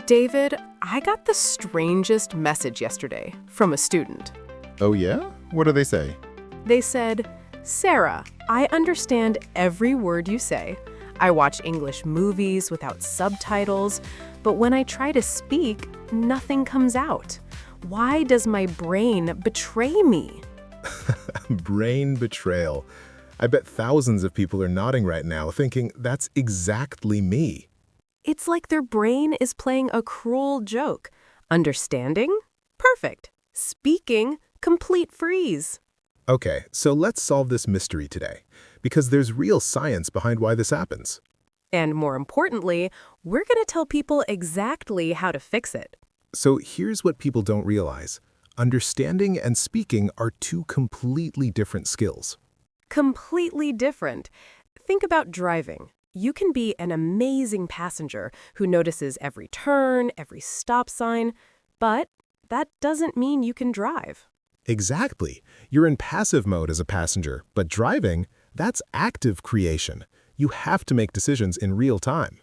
David, I got the strangest message yesterday from a student. Oh yeah? What do they say? They said, Sarah, I understand every word you say. I watch English movies without subtitles, but when I try to speak, nothing comes out. Why does my brain betray me? Brain betrayal. I bet thousands of people are nodding right now thinking that's exactly me. It's like their brain is playing a cruel joke. Understanding? Perfect. Speaking? Complete freeze. Okay, so let's solve this mystery today, because there's real science behind why this happens. And more importantly, we're going to tell people exactly how to fix it. So here's what people don't realize. Understanding and speaking are two completely different skills. Completely different. Think about driving. You can be an amazing passenger who notices every turn, every stop sign, but that doesn't mean you can drive. Exactly. You're in passive mode as a passenger, but driving, that's active creation. You have to make decisions in real time.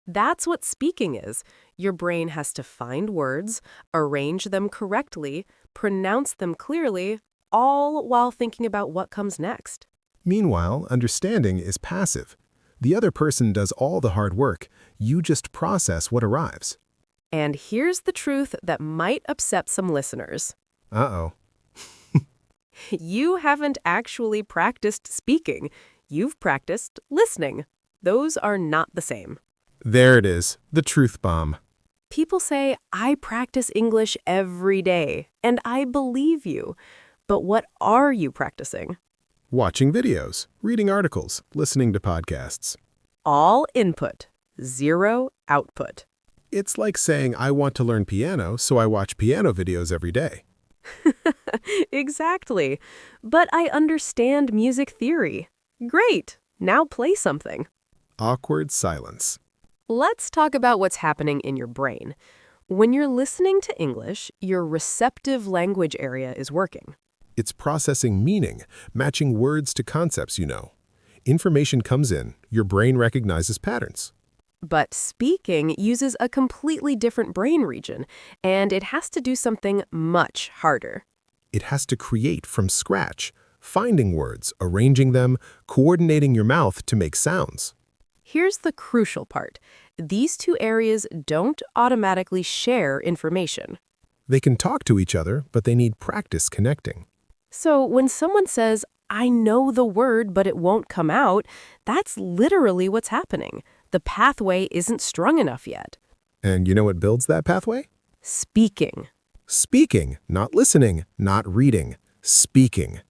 That's what speaking is. Your brain has to find words, arrange them correctly, pronounce them clearly, all while thinking about what comes next. Meanwhile, understanding is passive. The other person does all the hard work. You just process what arrives. And here's the truth that might upset some listeners. Uh-oh. You haven't actually practiced speaking. You've practiced listening. Those are not the same. There it is, the truth bomb. People say, I practice English every day, and I believe you. But what are you practicing? Watching videos, reading articles, listening to podcasts. All input, zero output. It's like saying I want to learn piano, so I watch piano videos every day. Exactly. But I understand music theory. Great. Now play something. Awkward silence. Let's talk about what's happening in your brain. When you're listening to English, your receptive language area is working. It's processing meaning, matching words to concepts you know. Information comes in, your brain recognizes patterns. But speaking uses a completely different brain region, and it has to do something much harder. It has to create from scratch, finding words, arranging them, coordinating your mouth to make sounds. Here's the crucial part. These two areas don't automatically share information. They can talk to each other, but they need practice connecting. So when someone says, I know the word, but it won't come out, that's literally what's happening. The pathway isn't strong enough yet. And you know what builds that pathway? Speaking. Speaking, not listening, not reading. Speaking.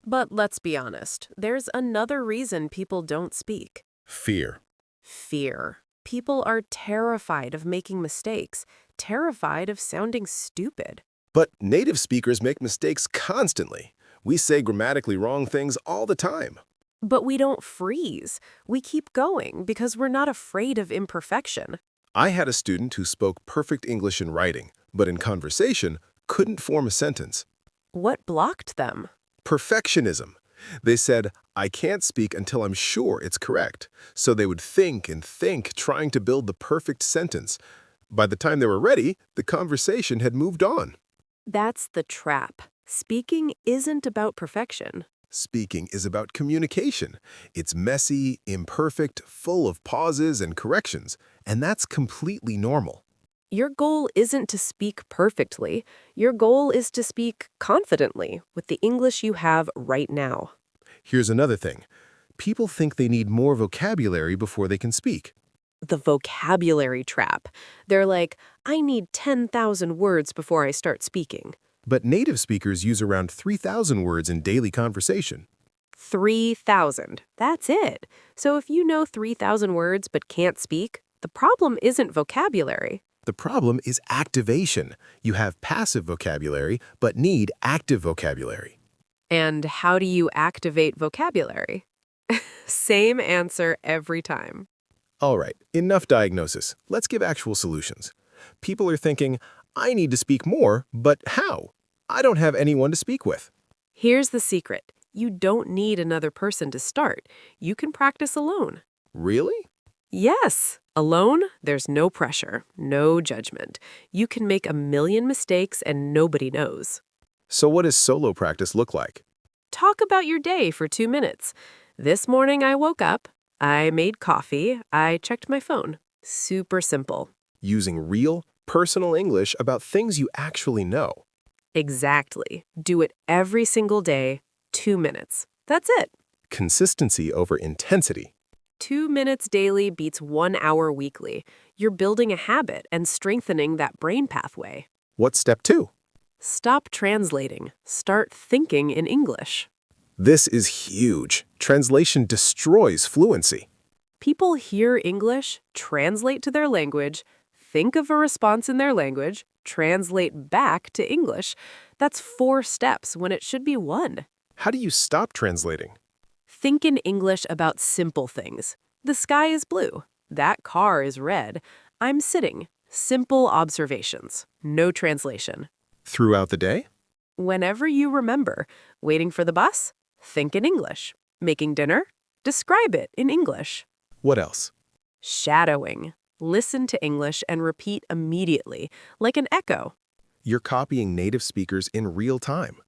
But let's be honest, there's another reason people don't speak. Fear. Fear. People are terrified of making mistakes, terrified of sounding stupid. But native speakers make mistakes constantly. We say grammatically wrong things all the time. But we don't freeze. We keep going because we're not afraid of imperfection. I had a student who spoke perfect English in writing, but in conversation couldn't form a sentence. What blocked them? Perfectionism. They said, I can't speak until I'm sure it's correct. So they would think and think, trying to build the perfect sentence. By the time they were ready, the conversation had moved on. That's the trap. Speaking isn't about perfection. Speaking is about communication. It's messy, imperfect, full of pauses and corrections, and that's completely normal. Your goal isn't to speak perfectly. Your goal is to speak confidently with the English you have right now. Here's another thing. People think they need more vocabulary before they can speak. The vocabulary trap. They're like, I need 10,000 words before I start speaking. But native speakers use around 3,000 words in daily conversation. 3,000. That's it. So if you know 3,000 words but can't speak, the problem isn't vocabulary. The problem is activation. You have passive vocabulary, but need active vocabulary. And how do you activate vocabulary? Same answer every time. All right, enough diagnosis. Let's give actual solutions. People are thinking, I need to speak more, but how? I don't have anyone to speak with. Here's the secret. You don't need another person to start. You can practice alone. Really? Yes. Alone, there's no pressure, no judgment. You can make a million mistakes and nobody knows. So what does solo practice look like? Talk about your day for 2 minutes. This morning I woke up, I made coffee, I checked my phone. Super simple. Using real, personal English about things you actually know. Exactly. Do it every single day, 2 minutes. That's it. Consistency over intensity. 2 minutes daily beats 1 hour weekly. You're building a habit and strengthening that brain pathway. What's step 2? Stop translating. Start thinking in English. This is huge. Translation destroys fluency. People hear English, translate to their language, think of a response in their language, translate back to English. That's 4 steps when it should be 1. How do you stop translating? Think in English about simple things. The sky is blue. That car is red. I'm sitting. Simple observations. No translation. Throughout the day? Whenever you remember, waiting for the bus, think in English. Making dinner, describe it in English. What else? Shadowing. Listen to English and repeat immediately, like an echo. You're copying native speakers in real time.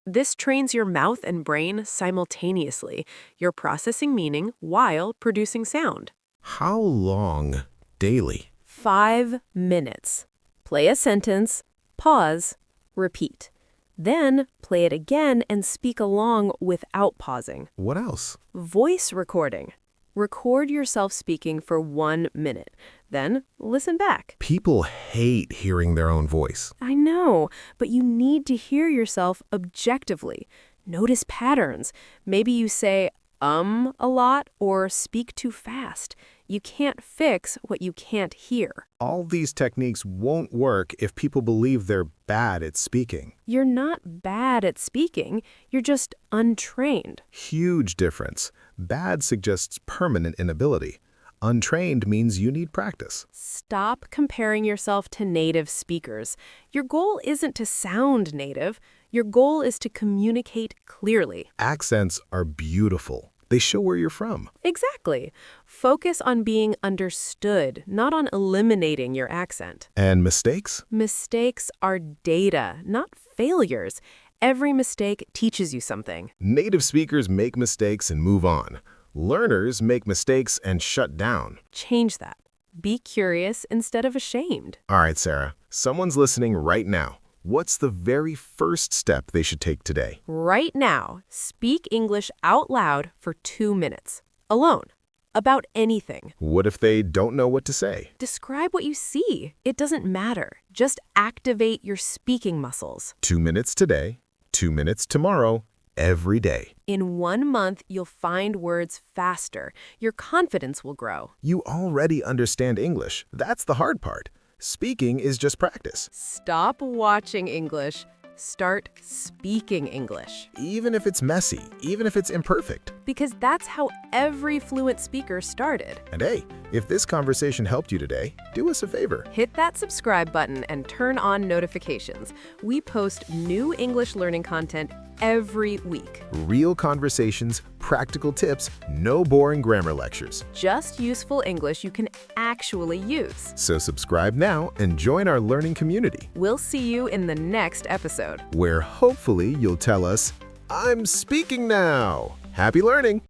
This trains your mouth and brain simultaneously. You're processing meaning while producing sound. How long daily? 5 minutes. Play a sentence, pause, repeat. Then play it again and speak along without pausing. What else? Voice recording. Record yourself speaking for 1 minute. Then listen back. People hate hearing their own voice. I know, but you need to hear yourself objectively. Notice patterns. Maybe you say a lot or speak too fast. You can't fix what you can't hear. All these techniques won't work if people believe they're bad at speaking. You're not bad at speaking. You're just untrained. Huge difference. Bad suggests permanent inability. Untrained means you need practice. Stop comparing yourself to native speakers. Your goal isn't to sound native. Your goal is to communicate clearly. Accents are beautiful. They show where you're from. Exactly. Focus on being understood, not on eliminating your accent. And mistakes? Mistakes are data, not failures. Every mistake teaches you something. Native speakers make mistakes and move on. Learners make mistakes and shut down. Change that. Be curious instead of ashamed. All right, Sarah. Someone's listening right now. What's the very first step they should take today? Right now, speak English out loud for 2 minutes. Alone. About anything. What if they don't know what to say? Describe what you see. It doesn't matter. Just activate your speaking muscles. 2 minutes today, 2 minutes tomorrow, every day. In 1 month, you'll find words faster. Your confidence will grow. You already understand English. That's the hard part. Speaking is just practice. Stop watching English. Start speaking English. Even if it's messy, even if it's imperfect. Because that's how every fluent speaker started. And hey, if this conversation helped you today, do us a favor. Hit that subscribe button and turn on notifications. We post new English learning content every week. Real conversations, practical tips, no boring grammar lectures. Just useful English you can actually use. So subscribe now and join our learning community, We'll see you in the next episode. where hopefully you'll tell us, "I'm speaking now." Happy learning!